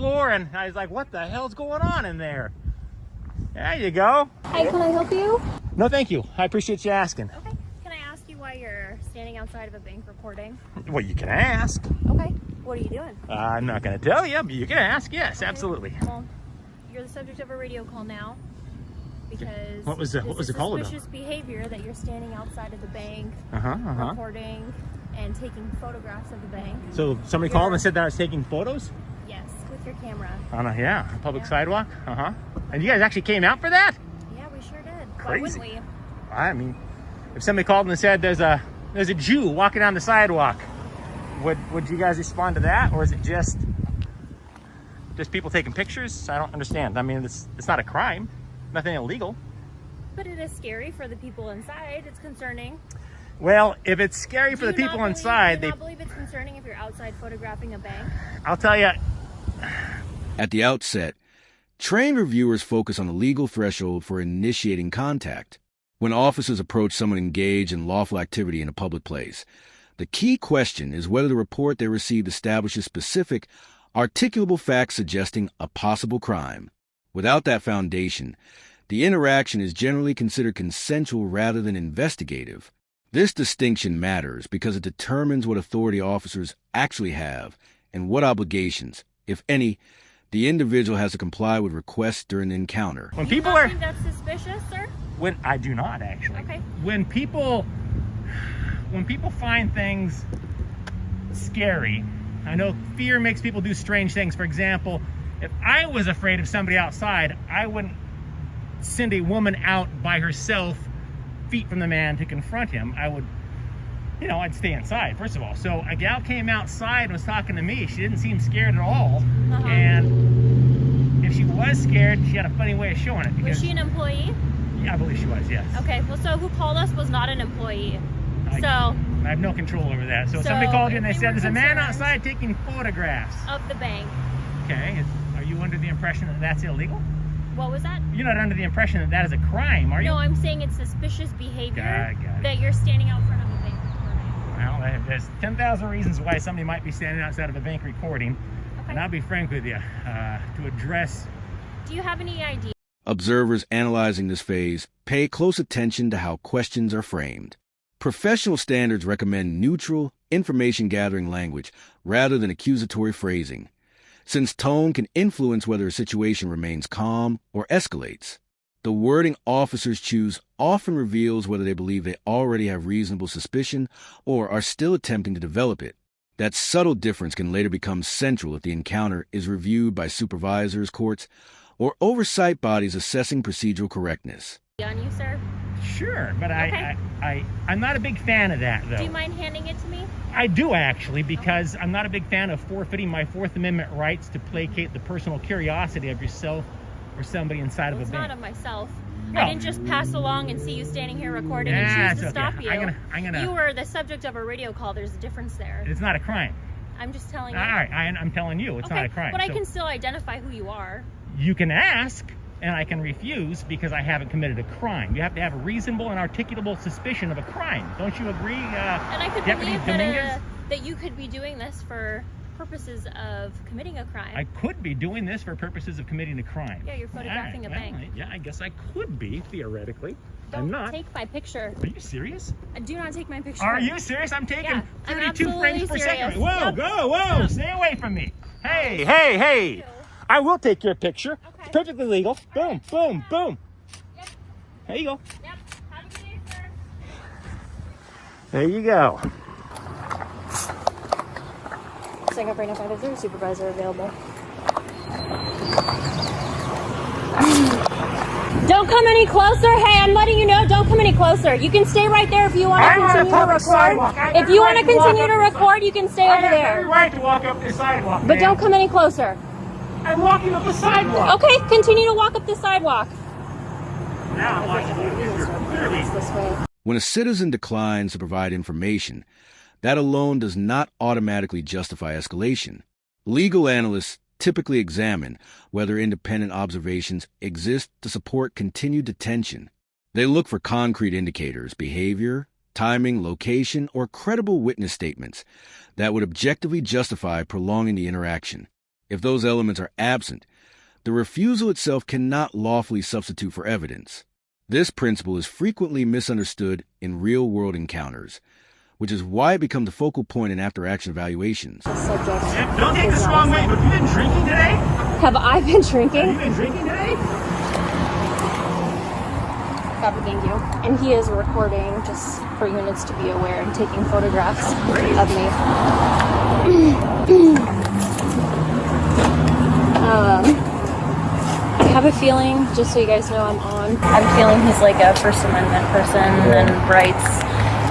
floor, and I was like, what the hell's going on in there? There you go. Hi, can I help you? No, thank you. I appreciate you asking. Okay. Can I ask you why you're standing outside of a bank recording? Well, you can ask. Okay. What are you doing? I'm not going to tell you, but you can ask. Yes, okay. Absolutely. Well, you're the subject of a radio call now because what was the call about? Suspicious behavior that you're standing outside of the bank, recording and taking photographs of the bank. So somebody called and said that I was taking photos? Yes, with your camera. On a public sidewalk. And you guys actually came out for that? Yeah, we sure did. Crazy. Why wouldn't we? I mean, if somebody called and said there's a Jew walking down the sidewalk, would you guys respond to that, or is it just people taking pictures? I don't understand. I mean, it's not a crime, nothing illegal. But it is scary for the people inside. It's concerning. Well, if it's scary for the people inside, do you not believe it's concerning if you're outside photographing a bank? I'll tell you. At the outset, trained reviewers focus on the legal threshold for initiating contact. When officers approach someone engaged in lawful activity in a public place, the key question is whether the report they received establishes specific, articulable facts suggesting a possible crime. Without that foundation, the interaction is generally considered consensual rather than investigative. This distinction matters because it determines what authority officers actually have and what obligations, if any, the individual has to comply with requests during the encounter. When you people don't think that's suspicious, sir? I do not actually. Okay. When people find things scary, I know fear makes people do strange things. For example, if I was afraid of somebody outside, I wouldn't send a woman out by herself feet from the man to confront him. I would, I'd stay inside, first of all. So a gal came outside and was talking to me. She didn't seem scared at all. And if she was scared, she had a funny way of showing it. Was she an employee? Yeah, I believe she was, yes. Okay, well, so who called us was not an employee. I have no control over that. So somebody called you and they said, there's a man outside taking photographs. Of the bank. Okay, are you under the impression that that's illegal? What was that? You're not under the impression that that is a crime, are you? No, I'm saying it's suspicious behavior that you're standing out front of a bank recording. Well, there's 10,000 reasons why somebody might be standing outside of a bank recording. Okay. And I'll be frank with you, to address... Do you have any idea? Observers analyzing this phase pay close attention to how questions are framed. Professional standards recommend neutral, information-gathering language rather than accusatory phrasing, since tone can influence whether a situation remains calm or escalates. The wording officers choose often reveals whether they believe they already have reasonable suspicion or are still attempting to develop it. That subtle difference can later become central if the encounter is reviewed by supervisors, courts, or oversight bodies assessing procedural correctness. On you, sir? Sure, but okay. I'm not a big fan of that, though. Do you mind handing it to me? I do, actually, because I'm not a big fan of forfeiting my Fourth Amendment rights to placate the personal curiosity of yourself or somebody inside of a bank. It's not of myself. No. I didn't just pass along and see you standing here recording and choose to stop you. You were the subject of a radio call. There's a difference there. It's not a crime. I'm just telling you. All right, I'm telling you, it's not a crime. But I can still identify who you are. You can ask, and I can refuse because I haven't committed a crime. You have to have a reasonable and articulable suspicion of a crime. Don't you agree, and I could Deputy believe Dominguez? That you could be doing this for purposes of committing a crime. I could be doing this for purposes of committing a crime. Yeah, you're photographing a bank. Yeah, I guess I could be, theoretically. Don't I'm not. Take my picture. Are you serious? Do not take my picture. Are you serious? I'm taking 32 frames per second. Whoa, yep. Whoa, stay away from me. Hey. I will take your picture. Okay. It's perfectly legal. Boom. Yep. There you go. Yep. Have a good day, sir. There you go. Second brain of supervisor available. Don't come any closer. Hey, I'm letting you know, don't come any closer. You can stay right there if you want to continue to record. If you want to continue to record, you can stay over there. I have every right to walk up the sidewalk, but don't come any closer. I'm walking up the sidewalk. Okay, continue to walk up the sidewalk. Now I'm watching you. When a citizen declines to provide information, that alone does not automatically justify escalation. Legal analysts typically examine whether independent observations exist to support continued detention. They look for concrete indicators, behavior, timing, location, or credible witness statements that would objectively justify prolonging the interaction. If those elements are absent, the refusal itself cannot lawfully substitute for evidence. This principle is frequently misunderstood in real-world encounters, which is why it becomes a focal point in after-action evaluations. Don't take this the wrong way, but have you been drinking today? Have I been drinking? Have you been drinking today? Copy, thank you. And he is recording, just for units to be aware, and taking photographs of me. I have a feeling, just so you guys know I'm feeling he's like a First Amendment person and rights.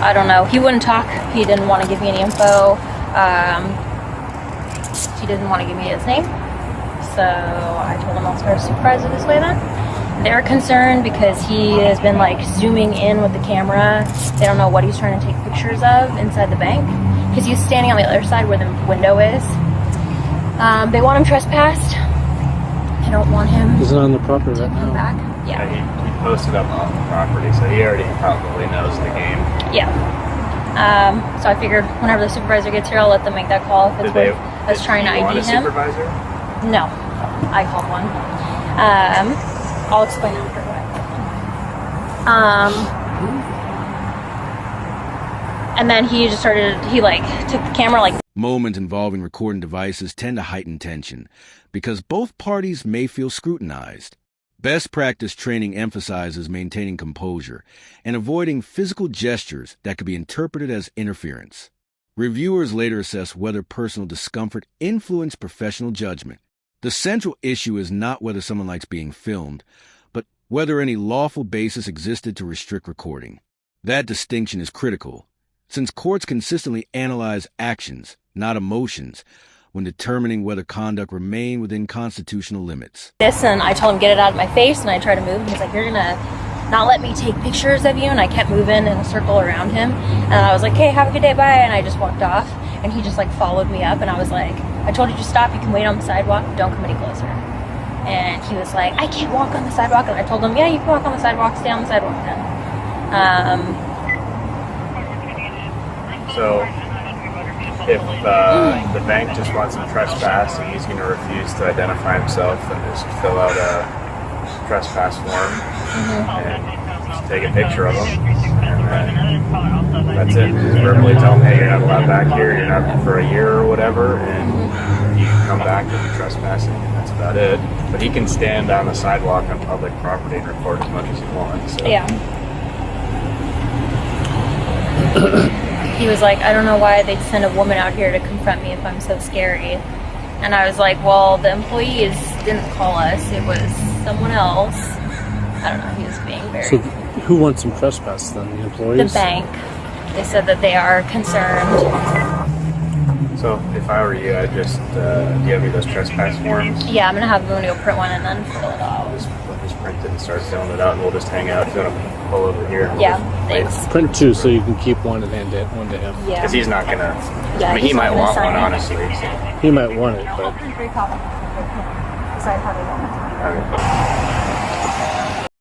I don't know. He wouldn't talk. He didn't want to give me any info. He didn't want to give me his name. So I told him I'll start a supervisor this way then. They're concerned because he has been like zooming in with the camera. They don't know what he's trying to take pictures of inside the bank because he's standing on the other side where the window is. They want him trespassed. I don't want him. He's on the property right now. Back. Yeah. He posted up on the property, so he already probably knows the game. Yeah. So I figured whenever the supervisor gets here, I'll let them make that call if it's worth us trying to ID him. Supervisor? No, I called one. I'll explain after what I called. And then he just started. He like took the camera like. Moments involving recording devices tend to heighten tension because both parties may feel scrutinized. Best practice training emphasizes maintaining composure and avoiding physical gestures that could be interpreted as interference. Reviewers later assess whether personal discomfort influenced professional judgment. The central issue is not whether someone likes being filmed, but whether any lawful basis existed to restrict recording. That distinction is critical, since courts consistently analyze actions, not emotions, when determining whether conduct remain within constitutional limits. And I told him get it out of my face, and I tried to move, and he's like, you're gonna not let me take pictures of you, and I kept moving in a circle around him, and I was like, hey, have a good day, bye, and I just walked off, and he just like followed me up, and I was like, I told you to stop, you can wait on the sidewalk, don't come any closer. And he was like, I can't walk on the sidewalk, and I told him, yeah, you can walk on the sidewalk, stay on the sidewalk then. So, if the bank just wants him trespass and he's going to refuse to identify himself and just fill out a trespass form and just take a picture of him, and then that's it. Just verbally tell him, hey, you're not allowed back here, you're not for a year or whatever, and you can come back and be trespassing, and that's about it. But he can stand on the sidewalk on public property and record as much as he wants. So. Yeah. He was like, I don't know why they'd send a woman out here to confront me if I'm so scary. And I was like, well, the employees didn't call us. It was someone else. I don't know. He was being very... So who wants some trespass then? The employees? The bank. They said that they are concerned. So if I were you, I'd just, do you have any of those trespass forms? Yeah, I'm going to have them go print one and then fill it out. Just print it and start filling it out, and we'll just hang out. If you want to pull over here. Yeah, thanks. Print two so you can keep one and hand it one to him. Yeah. Because he's not going to... Yeah, I mean, he might want one, honestly. So. He might want it, but...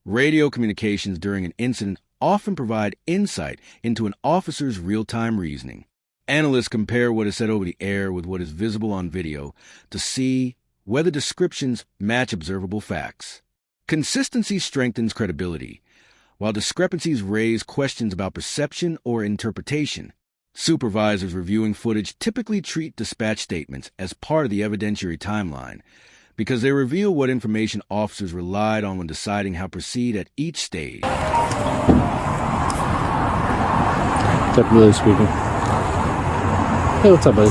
Radio communications during an incident often provide insight into an officer's real-time reasoning. Analysts compare what is said over the air with what is visible on video to see whether descriptions match observable facts. Consistency strengthens credibility, while discrepancies raise questions about perception or interpretation. Supervisors reviewing footage typically treat dispatch statements as part of the evidentiary timeline because they reveal what information officers relied on when deciding how to proceed at each stage. Deputy speaking. Hey, what's up, buddy?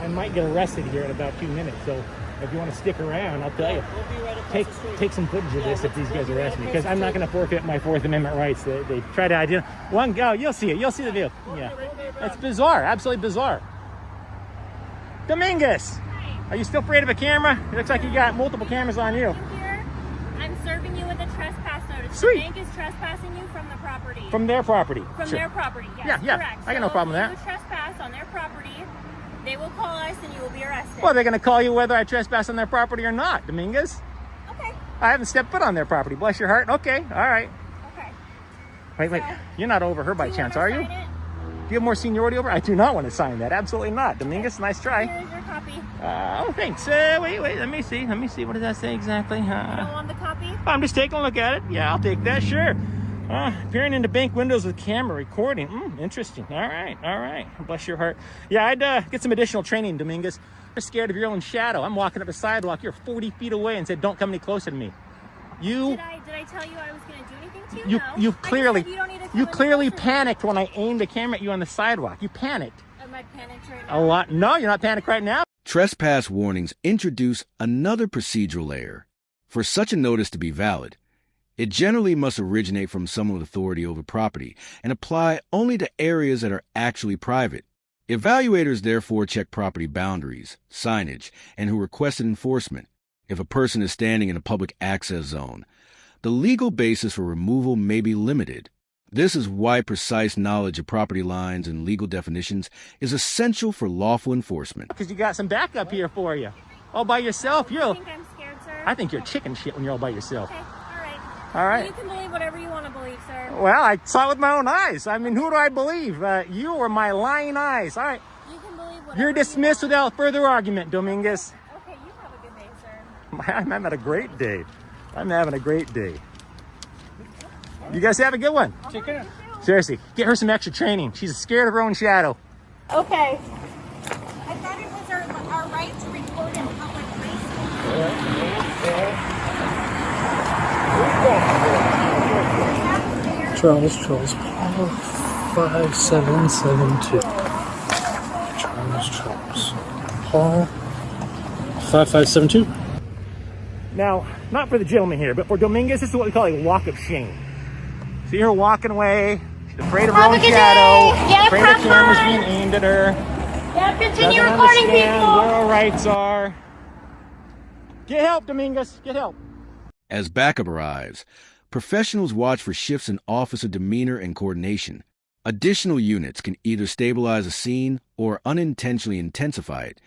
I might get arrested here in about 2 minutes, so if you want to stick around, I'll tell you. Take some footage of this if these guys arrest me, because I'm not going to forfeit my Fourth Amendment rights. They try to identify one go. You'll see it. You'll see the vehicle. Yeah, it's bizarre. Absolutely bizarre. Dominguez, are you still afraid of a camera? It looks like you got multiple cameras on you. I'm serving you with a trespass notice. Sweet. The bank is trespassing you from the property. From their property. From their property, yes, Yeah. correct. I got no problem with that. If you trespass on their property, they will call us and you will be arrested. Well, they're going to call you whether I trespass on their property or not, Dominguez. Okay. I haven't stepped foot on their property. Bless your heart. Okay. All right. Okay. Wait. You're not over her by chance, are you? you have more seniority over? I do not want to sign that. Absolutely not. Dominguez, nice try. Here's your copy. Oh, thanks. Wait. Let me see. What does that say exactly? You don't want the copy? I'm just taking a look at it. Yeah, I'll take that. Sure. Peering into bank windows with camera recording. Interesting. All right. Bless your heart. Yeah, I'd get some additional training, Dominguez. You're scared of your own shadow. I'm walking up the sidewalk. You're 40 feet away and said, don't come any closer to me. Did I tell you I was going to do anything to you? No. You clearly, you don't need to you come clearly any closer. panicked when I aimed the camera at you on the sidewalk. You panicked. Am I panicked right now? A lot. No, you're not panicked right now. Trespass warnings introduce another procedural layer. For such a notice to be valid, it generally must originate from someone with authority over property and apply only to areas that are actually private. Evaluators therefore check property boundaries, signage, and who requested enforcement. If a person is standing in a public access zone, the legal basis for removal may be limited. This is why precise knowledge of property lines and legal definitions is essential for lawful enforcement. Because you got some backup here for you. All by yourself. You think I'm scared, sir? I think you're chicken shit when you're all by yourself. Okay, All right. You can believe whatever you want to believe, sir. Well, I saw it with my own eyes. I mean, who do I believe? You or my lying eyes? All right. You can believe whatever You're dismissed without further argument, Dominguez. Okay, you have a good day, sir. I'm having a great day. I'm having a great day. You guys have a good one. Take care. Seriously, get her some extra training. She's scared of her own shadow. Okay. I thought it was our right to record in public places. Charles, Paul, 5772. Charles, Paul, 5572. Now, not for the gentleman here, but for Dominguez, this is what we call a walk of shame. See her walking away. She's afraid of her Have a own good shadow. day. Yep, Afraid have the camera's fun. being aimed at her. Yeah, continue Doesn't recording, understand people. where her rights are. Get help, Dominguez. Get help. As backup arrives, professionals watch for shifts in officer demeanor and coordination. Additional units can either stabilize a scene or unintentionally intensify it,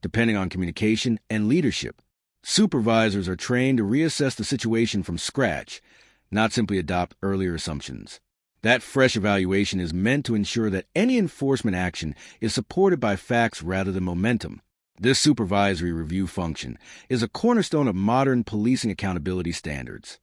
depending on communication and leadership. Supervisors are trained to reassess the situation from scratch, not simply adopt earlier assumptions. That fresh evaluation is meant to ensure that any enforcement action is supported by facts rather than momentum. This supervisory review function is a cornerstone of modern policing accountability standards.